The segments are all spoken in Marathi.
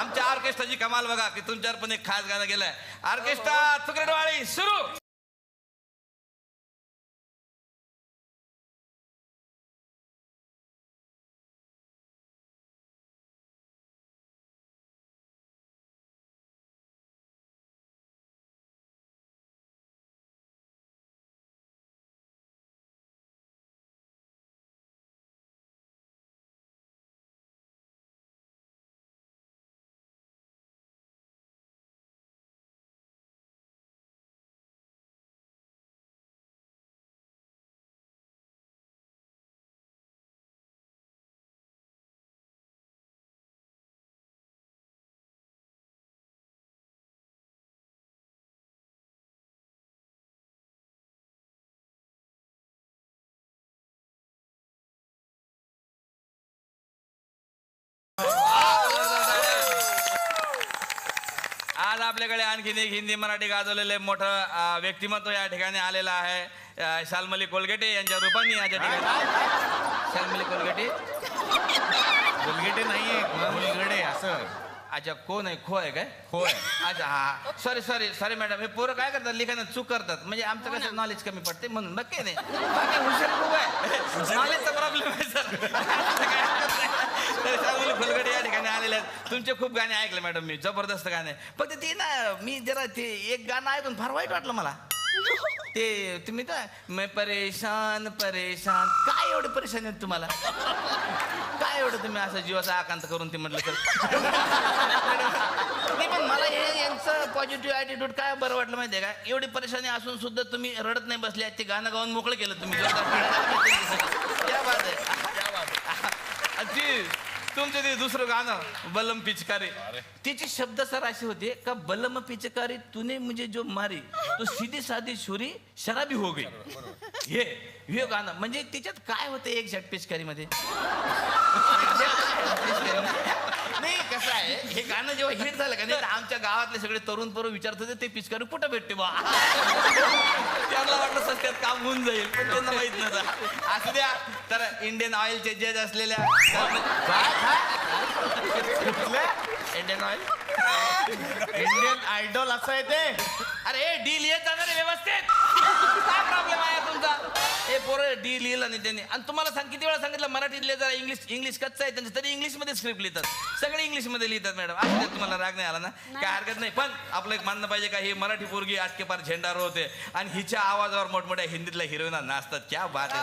आमच्या ऑर्केस्ट्राची कमाल बघा की तुमच्यावर पण एक खास गाणं गेलंय. ऑर्केस्ट्रा तुकडवाळी सुरू. आज आपल्याकडे आणखीन एक हिंदी मराठी गाजवलेले मोठं व्यक्तिमत्व या ठिकाणी आलेलं आहे. शाल्मली कोलगेटे यांच्या रूपाने या ठिकाणी. शाल्मली कोलगेटे कोलगेटे नाहीये कोलगडे असं. अच्छा कोण आहे? खो आहे काय? होय. अच्छा हा सॉरी मॅडम. हे पोरं काय करतात लिखाणात चूक करतात म्हणजे आमचं कसं नॉलेज कमी पडते म्हणून. बाकी नाही बाकी हुशार खूप आहे. नॉलेजचा प्रॉब्लेम आहे सर. शाल्मली कोलगेटे या ठिकाणी आलेले आहेत. तुमचे खूप गाणे ऐकले मॅडम मी. जबरदस्त गाणे. फक्त ते ना मी जरा ते एक गाणं ऐकून फार वाईट वाटलं मला. ते तुम्ही काय मैं परेशान परेशान काय एवढे परेशान आहेत तुम्हाला? काय एवढं तुम्ही असं जीवाचा आकांत करून ते म्हटलं तर नाही. पण मला हे यांचं पॉझिटिव्ह ॲटिट्यूड काय बरं वाटलं माहिती आहे का? एवढी परेशानी असून सुद्धा तुम्ही रडत नाही बसले. ते गाणं गाऊन मोकळं केलं तुम्ही. क्या बात आहे. तुमचं ते दुसरं गाणं बलम पिचकारी तिचे शब्द सर असे होते का बलम पिचकारी तूने मुझे जो मारी तो सीधी साधी छुरी शराबी हो गई. हे गाणं म्हणजे त्याच्यात काय होतं एक झट पिचकारी मध्ये नाही. कसं आहे हे गाणं जेव्हा हिट झालं का नाही तर आमच्या गावातले सगळे तरुण पोरं विचारत होते ते पिचकारी कुठं भेटते बा. त्यांना वाटलं सत्यात काम होऊन जाईल पण त्यांना माहित नव्हतं. असू द्या. तर इंडियन ऑइलचे जज असलेल्या इंडियन ऑइल इंडियन आयडॉल असं आहे ते. अरे डी लिहित जाणार आहे व्यवस्थित. काय प्रॉब्लेम आहे तुमचा? हे पोरं डी लिहिलं नाही त्यांनी. आणि तुम्हाला किती वेळा सांगितलं मराठीतले जरा इंग्लिश कच्चं आहे त्यांचं तरी इंग्लिशमध्ये स्क्रिप्ट लिहितात. सगळे इंग्लिशमध्ये लिहितात मॅडम. असं तुम्हाला राग नाही आला ना? काय हरकत नाही. पण आपलं एक मानणं पाहिजे का ही मराठी पोरगी आटके पार झेंडार होते आणि हिच्या आवाजावर मोठमोठ्या हिंदीतल्या हिरोईना नाचतात. क्या बात आहे.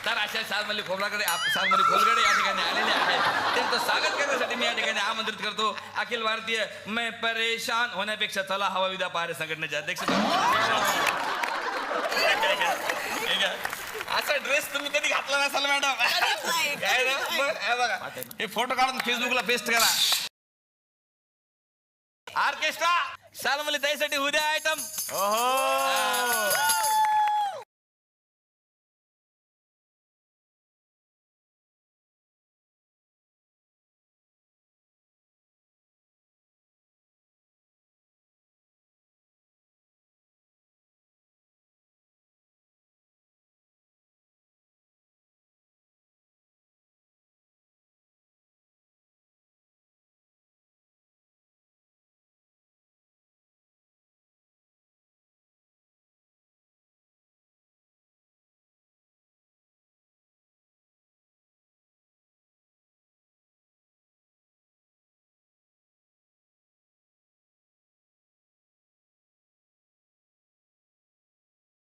तर अशा शाल्मली खोबराकडे शाल्मली खोलगडे या ठिकाणी आलेले आहेत. त्यांचं स्वागत करण्यासाठी मी या ठिकाणी आमंत्रित करतो अखिल भारतीय मैं परेशान होण्यापेक्षा चला हवा विद्या पहारे संघटनेचे अध्यक्ष. असा ड्रेस तुम्ही कधी घातला नसाल मॅडम. काय ना बघा हे फोटो काढून फेसबुकला पेस्ट करा. ऑर्केस्ट्रा शाल्मली ताईसाठी उद्या आयटम.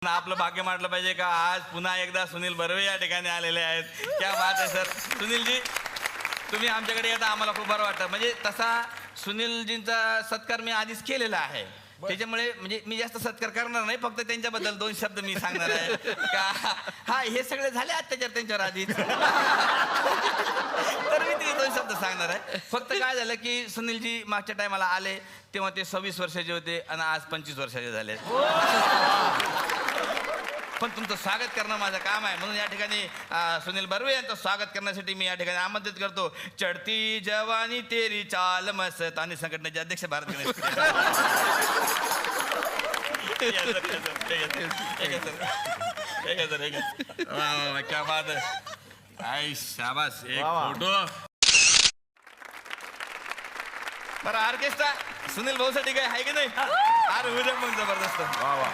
आपलं भाग्य माटलं पाहिजे का आज पुन्हा एकदा सुनील बर्वे या ठिकाणी आलेले आहेत. क्या बात आहे सर. सुनीलजी तुम्ही आमच्याकडे येता आम्हाला खूप बरं वाटतं. म्हणजे तसा सुनीलजींचा सत्कार मी आधीच केलेला आहे त्याच्यामुळे म्हणजे मी जास्त सत्कार करणार नाही. फक्त त्यांच्याबद्दल 2 शब्द मी सांगणार आहे का हा हे सगळे झाले अत्याचार त्यांच्यावर आधीच. तर मी ते 2 शब्द सांगणार आहे. फक्त काय झालं की सुनीलजी मागच्या टायमाला आले तेव्हा ते 26 वर्षाचे होते आणि आज 25 वर्षाचे झाले. पण तुमचं स्वागत करणं माझं काम आहे म्हणून या ठिकाणी सुनील बर्वे यांचं स्वागत करण्यासाठी मी या ठिकाणी आमंत्रित करतो. चढती जवानी तेरी चाल मस्त आणि संघटनेचे अध्यक्ष भारत गणेश. क्या बात आहे. आई शाबास एक वा वा. फोटो. बरं ऑर्केस्ट्रा सुनील भाऊसाठी काय आहे की नाही? अरे उद्या मग जबरदस्त. वा वा.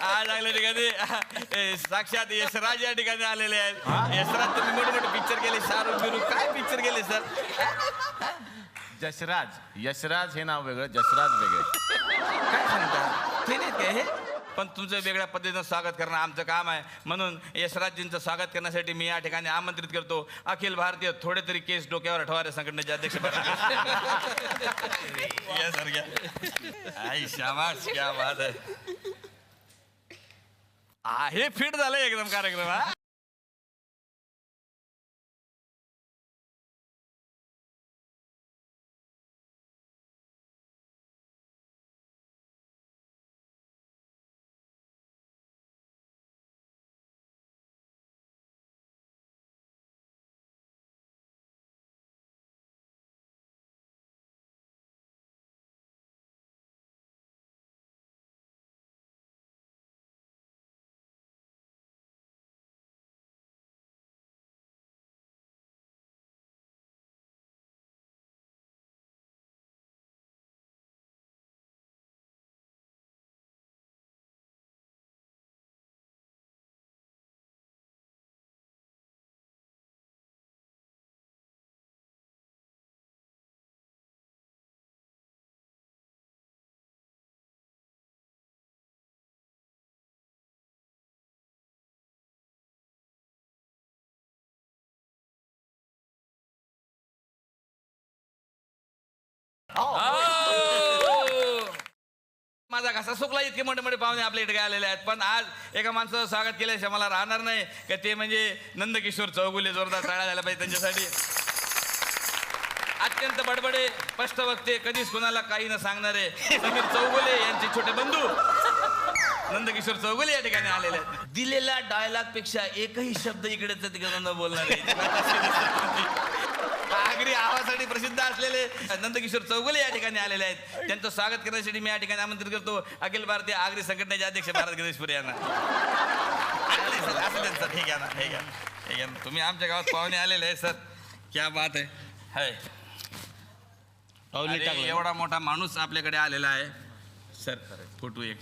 आज लागल्या ठिकाणी साक्षात यशराज या ठिकाणी आलेले आहेत. यशराज तुम्ही मोठे मोठे पिक्चर केले, शाहरुख बिरुख काय पिक्चर केले सर? जसराज यशराज हे नाव वेगळं, जसराज वेगळे. काय सांगता ते नाहीत काय हे? पण तुमचं वेगळ्या पद्धतीनं स्वागत करणं आमचं काम आहे. म्हणून यशराजजींचं स्वागत करण्यासाठी मी या ठिकाणी आमंत्रित करतो अखिल भारतीय थोडे तरी केस डोक्यावर ठेवारे संघटनेचे अध्यक्ष या सारख्या. आई शाबास क्या बात आहे. फिट झालंय एकदम कार्यक्रम. हा माझा घसा सुकला. इतके मोठे मोठे पाहुणे आपल्या इकडे आलेले आहेत. पण आज एका माणसाचं स्वागत केल्याशिवाय मला राहणार नाही का ते म्हणजे नंदकिशोर चौगुले. जोरदार टाळ्या झाल्या पाहिजे त्यांच्यासाठी. अत्यंत बडबडे, स्पष्ट वक्ते, कधीच कोणाला काही न सांगणारे समीर चौगुले यांचे छोटे बंधू नंदकिशोर चौगुले या ठिकाणी आलेले आहेत. दिलेल्या डायलॉग पेक्षा एकही शब्द इकडेच तिकडे न बोलणारे आगरी आवाजासाठी प्रसिद्ध असलेले नंदकिशोर चौगुले या ठिकाणी आलेले आहेत. त्यांचं स्वागत करण्यासाठी मी या ठिकाणी आमंत्रित करतो अखिल भारतीय आगरी संघटनेचे अध्यक्ष भारत गणेशपुरे यांना. सर हे घ्या ना, हे घ्या, हे घ्या. तुम्ही आमच्या गावात पाहुणे आलेले आहे सर. क्या बात आहे. एवढा मोठा माणूस आपल्याकडे आलेला आहे सर. फोटो एक